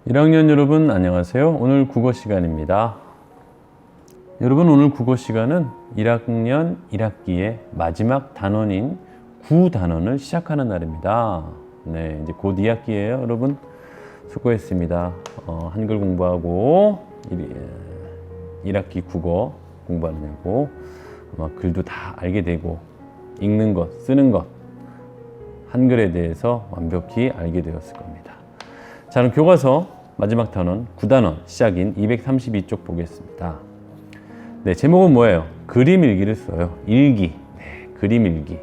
1학년 여러분 안녕하세요. 오늘 국어 시간입니다. 여러분 오늘 국어 시간은 1학년 1학기의 마지막 단원인 구단원을 시작하는 날입니다. 네, 이제 곧 2학기예요. 여러분 수고했습니다. 한글 공부하고 1학기 국어 공부하느냐고 아마 글도 다 알게 되고 읽는 것, 쓰는 것, 한글에 대해서 완벽히 알게 되었을 겁니다. 자, 그럼 교과서 마지막 단원, 9단원 시작인 232쪽 보겠습니다. 네, 제목은 뭐예요? 그림 일기를 써요. 일기. 네, 그림 일기.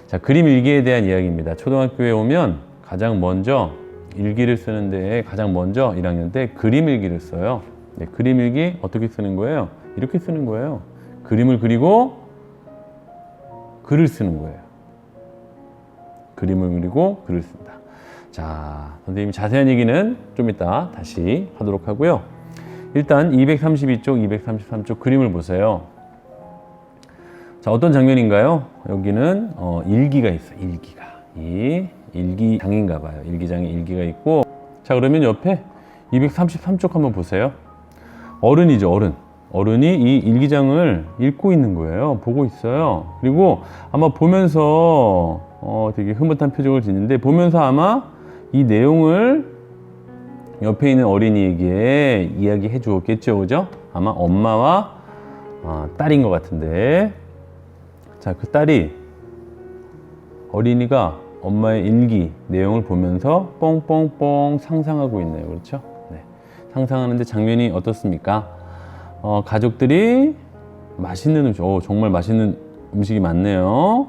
자, 그림 일기에 대한 이야기입니다. 초등학교에 오면 가장 먼저 일기를 쓰는데 가장 먼저 1학년 때 그림 일기를 써요. 네, 그림 일기 어떻게 쓰는 거예요? 이렇게 쓰는 거예요. 그림을 그리고 글을 쓰는 거예요. 그림을 그리고 글을 쓴다. 자, 선생님 자세한 얘기는 좀 이따 다시 하도록 하고요. 일단 232쪽, 233쪽 그림을 보세요. 자, 어떤 장면인가요? 여기는 일기가 있어요. 일기가. 이 일기장인가 봐요. 일기장에 일기가 있고, 자, 그러면 옆에 233쪽 한번 보세요. 어른이죠, 어른. 어른이 이 일기장을 읽고 있는 거예요. 보고 있어요. 그리고 아마 보면서 되게 흐뭇한 표정을 짓는데, 보면서 아마 이 내용을 옆에 있는 어린이에게 이야기해 주었겠죠, 그죠? 아마 엄마와 딸인 것 같은데, 자, 그 딸이 어린이가 엄마의 일기 내용을 보면서 뽕뽕뽕 상상하고 있네요, 그렇죠? 네. 상상하는데 장면이 어떻습니까? 가족들이 맛있는 음식, 정말 맛있는 음식이 많네요.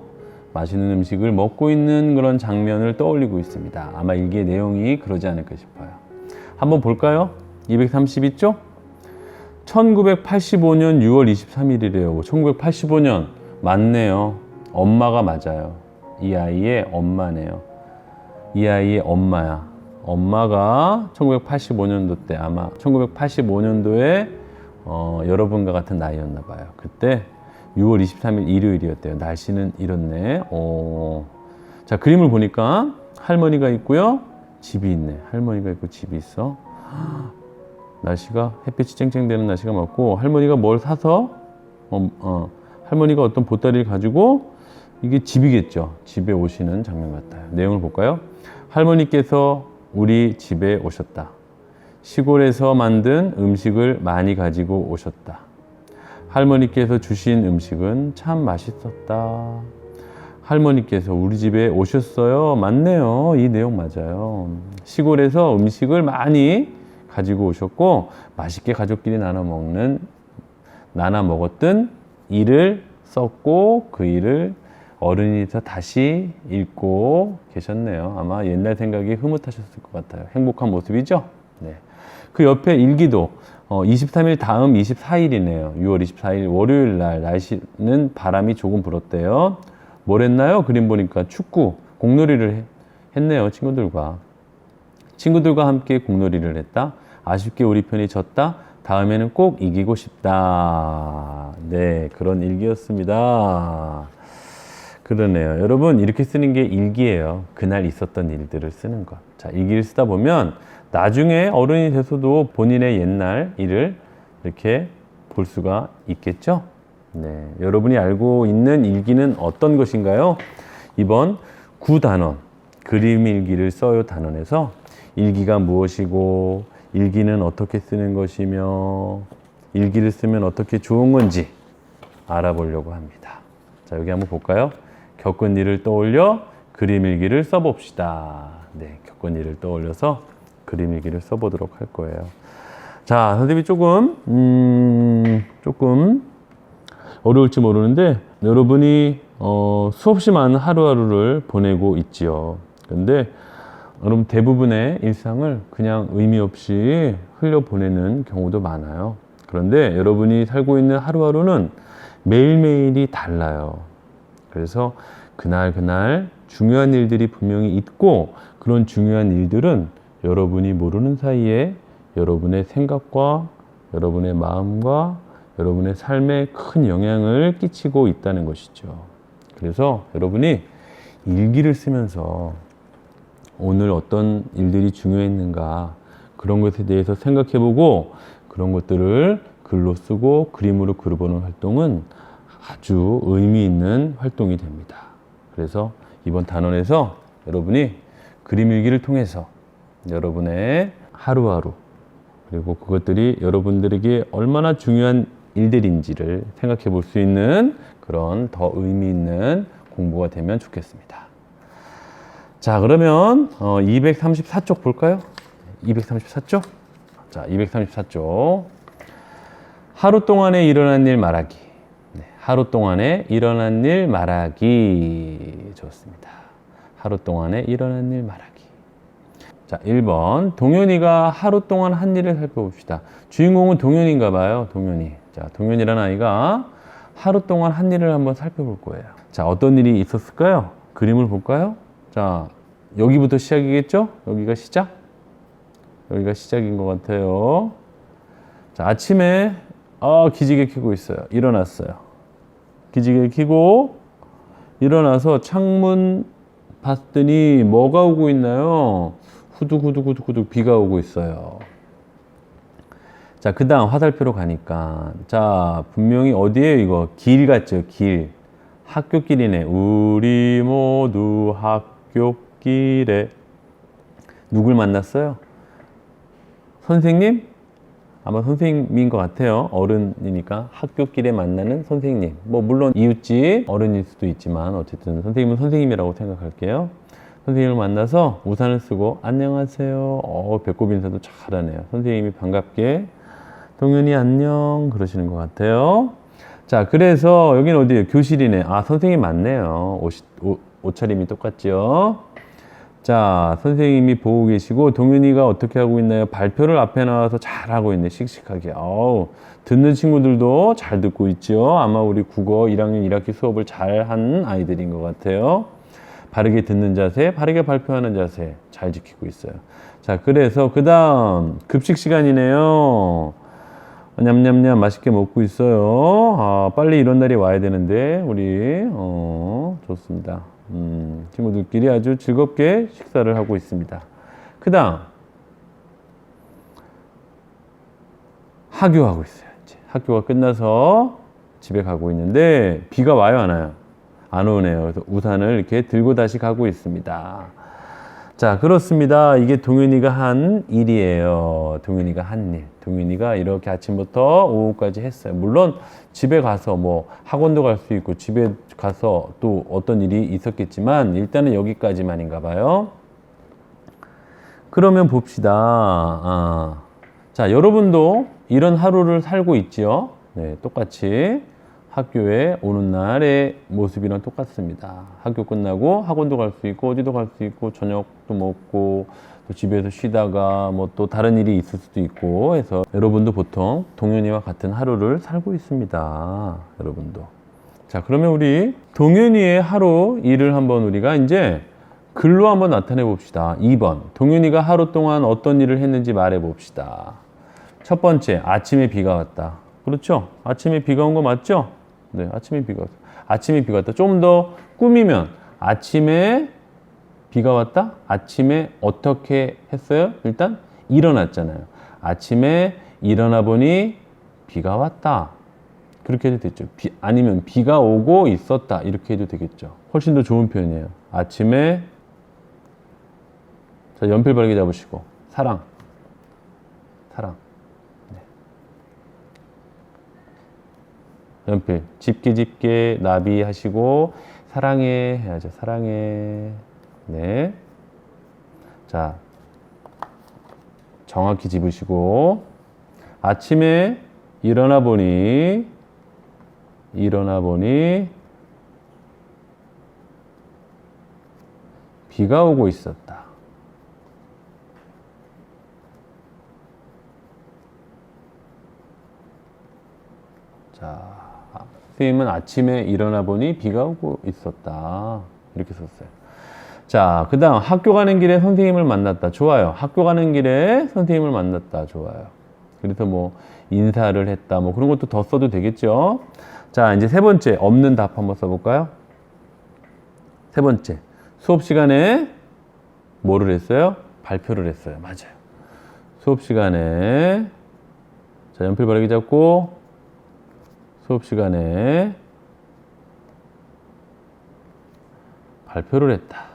맛있는 음식을 먹고 있는 그런 장면을 떠올리고 있습니다. 아마 일기의 내용이 그러지 않을까 싶어요. 한번 볼까요? 232쪽. 1985년 6월 23일이래요. 1985년 맞네요. 엄마가 맞아요. 이 아이의 엄마네요. 이 아이의 엄마야. 엄마가 1985년도 때 아마 1985년도에 여러분과 같은 나이였나 봐요. 그때 6월 23일 일요일이었대요. 날씨는 이렇네. 자, 그림을 보니까 할머니가 있고요. 집이 있네. 할머니가 있고 집이 있어. 날씨가 햇빛이 쨍쨍대는 날씨가 맞고, 할머니가 뭘 사서 할머니가 어떤 보따리를 가지고, 이게 집이겠죠. 집에 오시는 장면 같아요. 내용을 볼까요? 할머니께서 우리 집에 오셨다. 시골에서 만든 음식을 많이 가지고 오셨다. 할머니께서 주신 음식은 참 맛있었다. 할머니께서 우리 집에 오셨어요. 맞네요. 이 내용 맞아요. 시골에서 음식을 많이 가지고 오셨고, 맛있게 가족끼리 나눠 먹었던 일을 썼고, 그 일을 어른이서 다시 읽고 계셨네요. 아마 옛날 생각이 흐뭇하셨을 것 같아요. 행복한 모습이죠? 네. 그 옆에 일기도 23일 다음 24일이네요. 6월 24일 월요일 날 날씨는 바람이 조금 불었대요. 뭘 했나요? 그림 보니까 축구, 공놀이를 했네요. 친구들과 함께 공놀이를 했다. 아쉽게 우리 편이 졌다. 다음에는 꼭 이기고 싶다. 네, 그런 일기였습니다. 그러네요. 여러분, 이렇게 쓰는 게 일기예요. 그날 있었던 일들을 쓰는 것. 자, 일기를 쓰다 보면 나중에 어른이 돼서도 본인의 옛날 일을 이렇게 볼 수가 있겠죠? 네, 여러분이 알고 있는 일기는 어떤 것인가요? 이번 9단원, 그림 일기를 써요 단원에서 일기가 무엇이고, 일기는 어떻게 쓰는 것이며, 일기를 쓰면 어떻게 좋은 건지 알아보려고 합니다. 자, 여기 한번 볼까요? 겪은 일을 떠올려 그림 일기를 써봅시다. 네, 겪은 일을 떠올려서 그림 일기를 써보도록 할 거예요. 자, 선생님이 조금 어려울지 모르는데, 여러분이 수없이 많은 하루하루를 보내고 있지요. 근데 여러분 대부분의 일상을 그냥 의미 없이 흘려보내는 경우도 많아요. 그런데 여러분이 살고 있는 하루하루는 매일매일이 달라요. 그래서 그날 중요한 일들이 분명히 있고, 그런 중요한 일들은 여러분이 모르는 사이에 여러분의 생각과 여러분의 마음과 여러분의 삶에 큰 영향을 끼치고 있다는 것이죠. 그래서 여러분이 일기를 쓰면서 오늘 어떤 일들이 중요했는가, 그런 것에 대해서 생각해보고 그런 것들을 글로 쓰고 그림으로 그려보는 활동은 아주 의미 있는 활동이 됩니다. 그래서 이번 단원에서 여러분이 그림 일기를 통해서 여러분의 하루하루 그리고 그것들이 여러분들에게 얼마나 중요한 일들인지를 생각해 볼 수 있는 그런 더 의미 있는 공부가 되면 좋겠습니다. 자, 그러면 234쪽 볼까요? 234쪽? 자, 234쪽. 하루 동안에 일어난 일 말하기. 네, 하루 동안에 일어난 일 말하기. 좋습니다. 하루 동안에 일어난 일 말하기. 자, 1번. 동현이가 하루 동안 한 일을 살펴봅시다. 주인공은 동현인가 봐요. 동현이. 자, 동현이라는 아이가 하루 동안 한 일을 한번 살펴볼 거예요. 자, 어떤 일이 있었을까요? 그림을 볼까요? 자, 여기부터 시작이겠죠? 여기가 시작? 여기가 시작인 것 같아요. 자, 아침에 기지개 켜고 있어요. 일어났어요. 기지개 켜고 일어나서 창문 봤더니 뭐가 오고 있나요? 후둑후둑후둑후둑 비가 오고 있어요. 자, 그 다음 화살표로 가니까 자, 분명히 어디에요? 이거 길 같죠? 길. 학교길이네. 우리 모두 학교길에 누굴 만났어요? 선생님? 아마 선생님인 것 같아요. 어른이니까 학교길에 만나는 선생님. 뭐 물론 이웃집 어른일 수도 있지만 어쨌든 선생님은 선생님이라고 생각할게요. 선생님을 만나서 우산을 쓰고 안녕하세요. 배꼽 인사도 잘하네요. 선생님이 반갑게 동현이 안녕 그러시는 것 같아요. 자, 그래서 여기는 어디예요? 교실이네. 아, 선생님 맞네요. 옷차림이 똑같죠. 자, 선생님이 보고 계시고 동현이가 어떻게 하고 있나요? 발표를 앞에 나와서 잘하고 있네. 씩씩하게. 듣는 친구들도 잘 듣고 있죠. 아마 우리 국어 1학년 1학기 수업을 잘한 아이들인 것 같아요. 바르게 듣는 자세, 바르게 발표하는 자세 잘 지키고 있어요. 자, 그래서 그 다음 급식 시간이네요. 냠냠냠 맛있게 먹고 있어요. 빨리 이런 날이 와야 되는데 우리 좋습니다. 친구들끼리 아주 즐겁게 식사를 하고 있습니다. 그 다음 하교하고 있어요. 이제 학교가 끝나서 집에 가고 있는데 비가 와요, 안 와요? 안 오네요. 그래서 우산을 이렇게 들고 다시 가고 있습니다. 자, 그렇습니다. 이게 동현이가 한 일이에요. 동현이가 한 일. 동현이가 이렇게 아침부터 오후까지 했어요. 물론 집에 가서 뭐 학원도 갈 수 있고 집에 가서 또 어떤 일이 있었겠지만 일단은 여기까지만인가 봐요. 그러면 봅시다. 자, 여러분도 이런 하루를 살고 있죠? 네, 똑같이 학교에 오는 날의 모습이랑 똑같습니다. 학교 끝나고 학원도 갈 수 있고 어디도 갈 수 있고 저녁도 먹고 또 집에서 쉬다가 뭐 또 다른 일이 있을 수도 있고 해서 여러분도 보통 동현이와 같은 하루를 살고 있습니다. 여러분도. 자, 그러면 우리 동현이의 하루 일을 한번 우리가 이제 글로 한번 나타내 봅시다. 2번. 동현이가 하루 동안 어떤 일을 했는지 말해 봅시다. 첫 번째, 아침에 비가 왔다. 그렇죠? 아침에 비가 온 거 맞죠? 네, 아침에 비가 왔다. 아침에 비가 왔다. 좀 더 꾸미면 아침에 비가 왔다? 아침에 어떻게 했어요? 일단 일어났잖아요. 아침에 일어나 보니 비가 왔다. 그렇게 해도 되죠. 아니면 비가 오고 있었다. 이렇게 해도 되겠죠. 훨씬 더 좋은 표현이에요. 아침에 자, 연필 바르게 잡으시고 사랑. 연필 집게 나비 하시고 사랑해 해야죠. 사랑해. 네. 자, 정확히 집으시고 아침에 일어나 보니 비가 오고 있었다. 자, 선생님은 아침에 일어나 보니 비가 오고 있었다. 이렇게 썼어요. 자, 그 다음 학교 가는 길에 선생님을 만났다. 좋아요. 학교 가는 길에 선생님을 만났다. 좋아요. 그래서 뭐 인사를 했다. 뭐 그런 것도 더 써도 되겠죠. 자, 이제 세 번째 없는 답 한번 써볼까요? 세 번째 수업 시간에 뭐를 했어요? 발표를 했어요. 맞아요. 수업 시간에 자, 연필 바르기 잡고 수업 시간에 발표를 했다.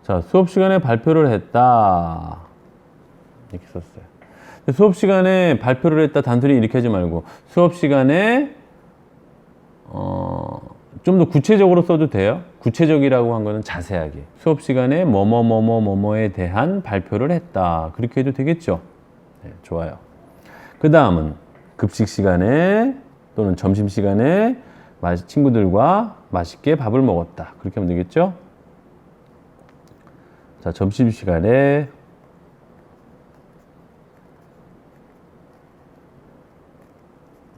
자, 수업 시간에 발표를 했다. 이렇게 썼어요. 수업 시간에 발표를 했다 단순히 이렇게 하지 말고 수업 시간에 좀 더 구체적으로 써도 돼요. 구체적이라고 한 거는 자세하게 수업 시간에 뭐뭐뭐뭐뭐뭐에 대한 발표를 했다. 그렇게 해도 되겠죠. 네, 좋아요. 그 다음은 급식 시간에 또는 점심 시간에 친구들과 맛있게 밥을 먹었다. 그렇게 하면 되겠죠. 자, 점심 시간에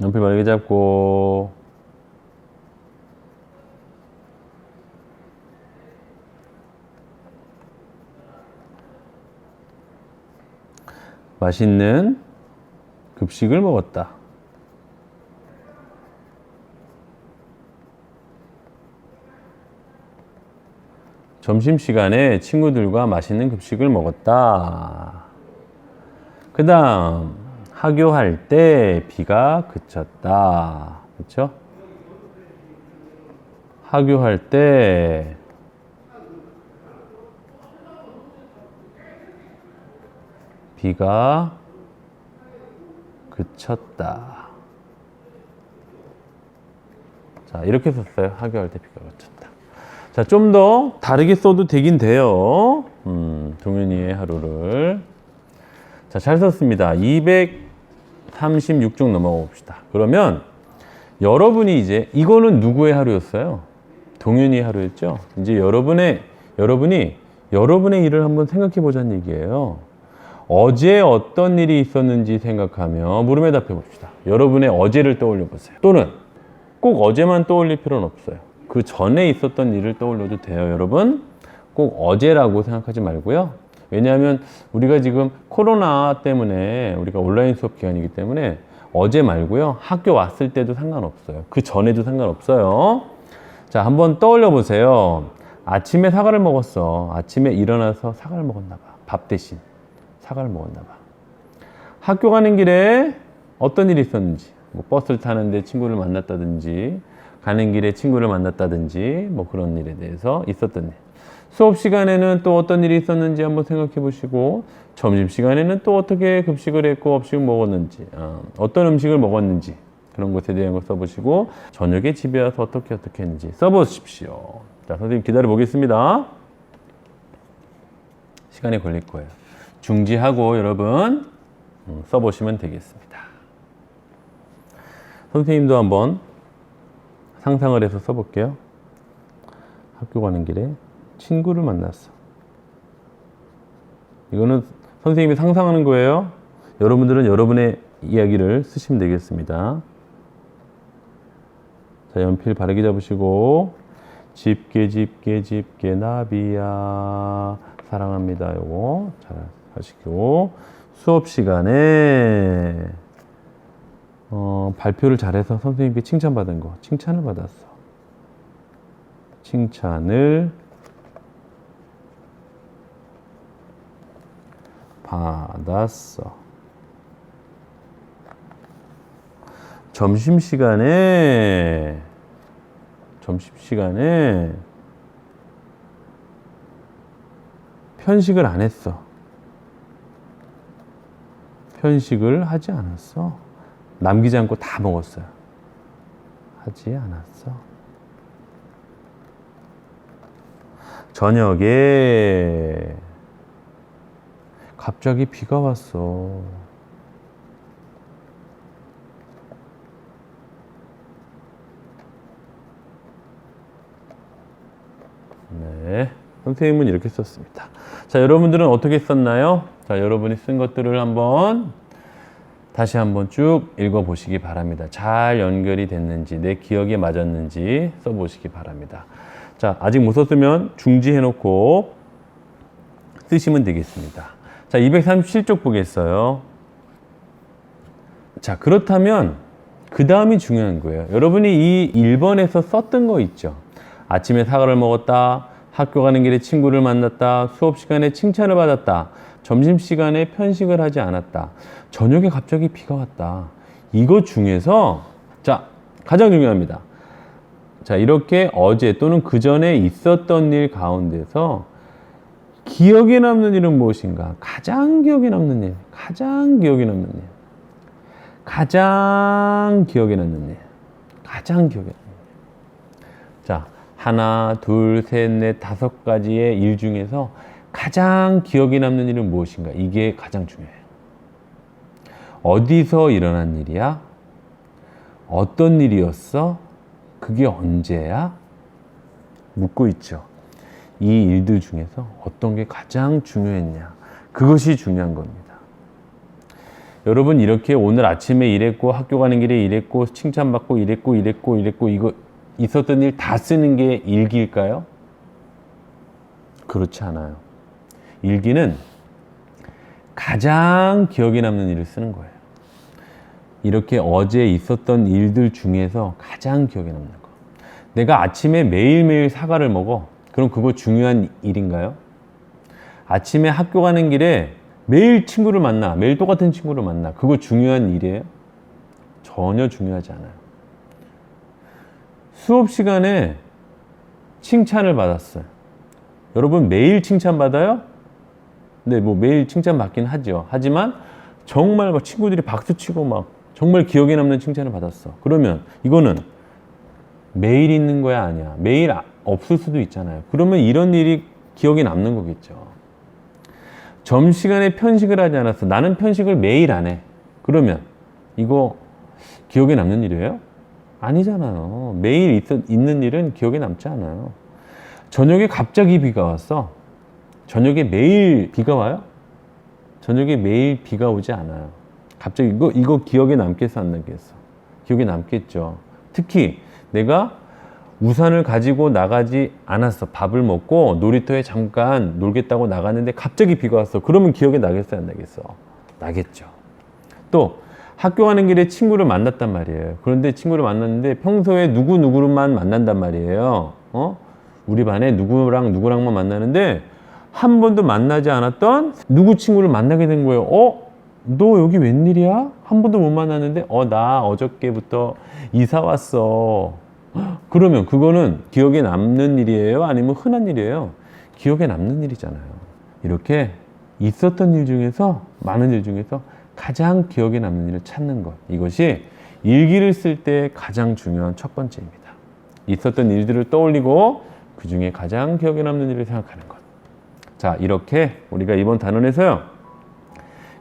연필 바르게 잡고 맛있는 급식을 먹었다. 점심시간에 친구들과 맛있는 급식을 먹었다. 그 다음 하교할 때 비가 그쳤다. 그렇죠? 하교할 때 비가 그쳤다. 자, 이렇게 썼어요. 하교할 때 비가 그쳤다. 자, 좀 더 다르게 써도 되긴 돼요. 동현이의 하루를. 자, 잘 썼습니다. 236쪽 넘어가 봅시다. 그러면 여러분이 이제 이거는 누구의 하루였어요? 동현이의 하루였죠? 이제 여러분이 여러분의 일을 한번 생각해 보자는 얘기예요. 어제 어떤 일이 있었는지 생각하며 물음에 답해 봅시다. 여러분의 어제를 떠올려 보세요. 또는 꼭 어제만 떠올릴 필요는 없어요. 그 전에 있었던 일을 떠올려도 돼요. 여러분 꼭 어제라고 생각하지 말고요. 왜냐하면 우리가 지금 코로나 때문에 우리가 온라인 수업 기간이기 때문에 어제 말고요. 학교 왔을 때도 상관없어요. 그 전에도 상관없어요. 자, 한번 떠올려 보세요. 아침에 사과를 먹었어. 아침에 일어나서 사과를 먹었나 봐. 밥 대신 사과를 먹었나 봐. 학교 가는 길에 어떤 일이 있었는지, 뭐 버스를 타는데 친구를 만났다든지, 가는 길에 친구를 만났다든지, 뭐 그런 일에 대해서 있었던 일. 수업 시간에는 또 어떤 일이 있었는지 한번 생각해 보시고, 점심 시간에는 또 어떻게 급식을 했고 업식을 먹었는지, 어떤 음식을 먹었는지 그런 것에 대한 거 써보시고, 저녁에 집에 와서 어떻게 했는지 써보십시오. 자, 선생님 기다려 보겠습니다. 시간이 걸릴 거예요. 중지하고 여러분 써보시면 되겠습니다. 선생님도 한번 상상을 해서 써볼게요. 학교 가는 길에 친구를 만났어. 이거는 선생님이 상상하는 거예요. 여러분들은 여러분의 이야기를 쓰시면 되겠습니다. 자, 연필 바르게 잡으시고 집게 나비야 사랑합니다. 요거 잘 하시고 수업 시간에 발표를 잘해서 선생님께 칭찬받은 거 칭찬을 받았어. 칭찬을 받았어. 점심시간에 편식을 안 했어. 편식을 하지 않았어. 남기지 않고 다 먹었어요. 하지 않았어. 저녁에 갑자기 비가 왔어. 네, 선생님은 이렇게 썼습니다. 자, 여러분들은 어떻게 썼나요? 자, 여러분이 쓴 것들을 다시 한번 쭉 읽어보시기 바랍니다. 잘 연결이 됐는지, 내 기억에 맞았는지 써보시기 바랍니다. 자, 아직 못 썼으면 중지해놓고 쓰시면 되겠습니다. 자, 237쪽 보겠어요. 자, 그렇다면 그 다음이 중요한 거예요. 여러분이 이 1번에서 썼던 거 있죠. 아침에 사과를 먹었다. 학교 가는 길에 친구를 만났다. 수업 시간에 칭찬을 받았다. 점심시간에 편식을 하지 않았다. 저녁에 갑자기 비가 왔다. 이것 중에서 자, 가장 중요합니다. 자, 이렇게 어제 또는 그 전에 있었던 일 가운데서 기억에 남는 일은 무엇인가? 가장 기억에 남는 일. 가장 기억에 남는 일. 가장 기억에 남는 일. 가장 기억에 남는 일. 자, 하나, 둘, 셋, 넷, 5가지의 일 중에서 가장 기억에 남는 일은 무엇인가? 이게 가장 중요해요. 어디서 일어난 일이야? 어떤 일이었어? 그게 언제야? 묻고 있죠. 이 일들 중에서 어떤 게 가장 중요했냐? 그것이 중요한 겁니다. 여러분 이렇게 오늘 아침에 이랬고 학교 가는 길에 이랬고 칭찬받고 이랬고 이거 있었던 일 다 쓰는 게 일기일까요? 그렇지 않아요. 일기는 가장 기억에 남는 일을 쓰는 거예요. 이렇게 어제 있었던 일들 중에서 가장 기억에 남는 거. 내가 아침에 매일매일 사과를 먹어. 그럼 그거 중요한 일인가요? 아침에 학교 가는 길에 매일 친구를 만나. 매일 똑같은 친구를 만나. 그거 중요한 일이에요? 전혀 중요하지 않아요. 수업 시간에 칭찬을 받았어요. 여러분 매일 칭찬받아요? 네, 뭐 매일 칭찬받긴 하죠. 하지만 정말 막 친구들이 박수치고 막 정말 기억에 남는 칭찬을 받았어. 그러면 이거는 매일 있는 거야, 아니야? 매일 없을 수도 있잖아요. 그러면 이런 일이 기억에 남는 거겠죠. 점심시간에 편식을 하지 않았어. 나는 편식을 매일 안 해. 그러면 이거 기억에 남는 일이에요? 아니잖아요. 매일 있는 일은 기억에 남지 않아요. 저녁에 갑자기 비가 왔어. 저녁에 매일 비가 와요? 저녁에 매일 비가 오지 않아요. 갑자기 이거 기억에 남겠어, 안 남겠어? 기억에 남겠죠. 특히 내가 우산을 가지고 나가지 않았어. 밥을 먹고 놀이터에 잠깐 놀겠다고 나갔는데 갑자기 비가 왔어. 그러면 기억에 나겠어, 안 나겠어? 나겠죠. 또 학교 가는 길에 친구를 만났단 말이에요. 그런데 친구를 만났는데 평소에 누구누구만 만난단 말이에요. 우리 반에 누구랑만 만나는데 한 번도 만나지 않았던 누구 친구를 만나게 된 거예요. 너 여기 웬일이야? 한 번도 못 만났는데 나 어저께부터 이사 왔어. 그러면 그거는 기억에 남는 일이에요? 아니면 흔한 일이에요? 기억에 남는 일이잖아요. 이렇게 있었던 일 중에서 많은 일 중에서 가장 기억에 남는 일을 찾는 것, 이것이 일기를 쓸 때 가장 중요한 첫 번째입니다. 있었던 일들을 떠올리고 그 중에 가장 기억에 남는 일을 생각하는 것. 자, 이렇게 우리가 이번 단원에서요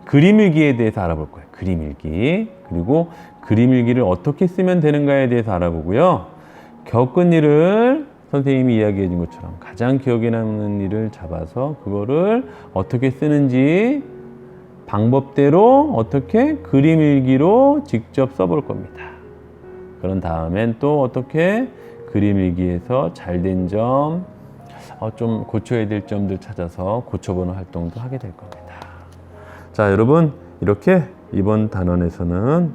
그림 일기에 대해서 알아볼 거예요. 그림 일기. 그리고 그림 일기를 어떻게 쓰면 되는가에 대해서 알아보고요. 겪은 일을 선생님이 이야기해 준 것처럼 가장 기억에 남는 일을 잡아서 그거를 어떻게 쓰는지 방법대로 어떻게 그림 일기로 직접 써볼 겁니다. 그런 다음엔 또 어떻게 그림 일기에서 잘된 점, 좀 고쳐야 될 점들 찾아서 고쳐보는 활동도 하게 될 겁니다. 자, 여러분 이렇게 이번 단원에서는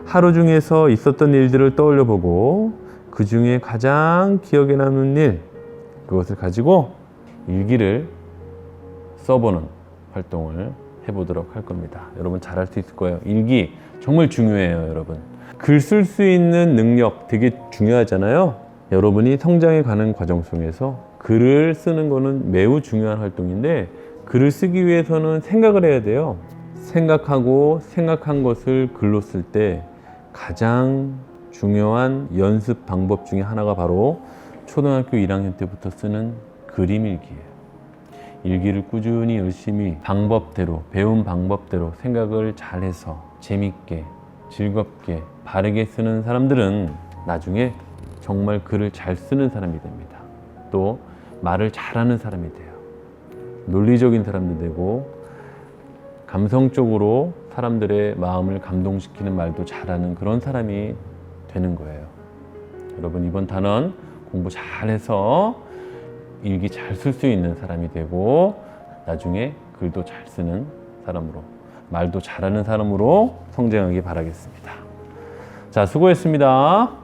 하루 중에서 있었던 일들을 떠올려 보고 그 중에 가장 기억에 남는 일, 그것을 가지고 일기를 써보는 활동을 해보도록 할 겁니다. 여러분 잘할 수 있을 거예요. 일기 정말 중요해요, 여러분. 글 쓸 수 있는 능력 되게 중요하잖아요. 여러분이 성장해 가는 과정 속에서 글을 쓰는 거는 매우 중요한 활동인데 글을 쓰기 위해서는 생각을 해야 돼요. 생각하고 생각한 것을 글로 쓸 때 가장 중요한 연습 방법 중에 하나가 바로 초등학교 1학년 때부터 쓰는 그림 일기예요. 일기를 꾸준히 열심히 방법대로, 배운 방법대로 생각을 잘해서 재밌게, 즐겁게, 바르게 쓰는 사람들은 나중에 정말 글을 잘 쓰는 사람이 됩니다. 또 말을 잘하는 사람이 돼요. 논리적인 사람도 되고 감성적으로 사람들의 마음을 감동시키는 말도 잘하는 그런 사람이 되는 거예요. 여러분 이번 단원 공부 잘해서 일기 잘 쓸 수 있는 사람이 되고 나중에 글도 잘 쓰는 사람으로, 말도 잘하는 사람으로 성장하기 바라겠습니다. 자, 수고했습니다.